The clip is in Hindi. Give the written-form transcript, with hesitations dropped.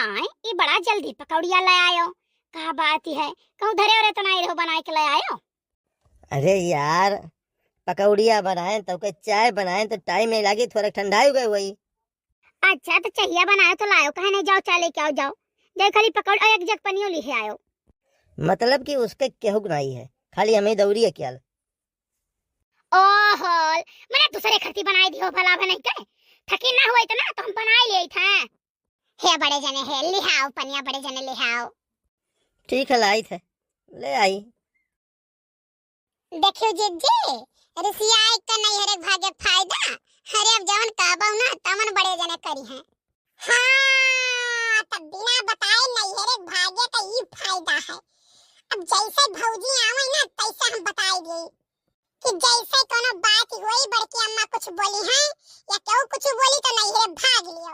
हाय ये बड़ा जल्दी पकौड़िया ले आयो। का बात है, कहूं धरे और इतना ही रहो बनाए के ले आयो। अरे यार, पकौड़िया बनाए तो के चाय बनाए तो टाइम नहीं लगी, थोड़ा ठंडा हो गई वही। अच्छा तो चाहिए बनायो तो लायो, कहे नहीं जाओ चाय लेके आओ जाओ। जाए खाली पकौड़ और एक जग पनियो लिखे आयो। मतलब कि उसके केहू नहीं है, खाली हमें दौड़ी है क्या। ओहो मैंने दूसरे खर्ची बनाई दियो भला बने के थकी ना हुई तो ना तो हम बनाई ले थे। हे बड़े जने हे लिहाओ पनिया बड़े जने लिहाओ। ठीक है लाई थे, ले आई। देखियो जीजी रसिया का नहीं हरे भागे फायदा। हरे अब जवन काबा ना तमन बड़े जने करी हैं। हां तब बिना बताए नहीं हरे भागे का ई फायदा है। अब जैसे भौजी आवे ना तैसे हम बताई दे कि जैसे कोनो बात हुई बड़की अम्मा कुछ बोली है या क्यों कुछ बोली तो नहीं हरे भाग लियो।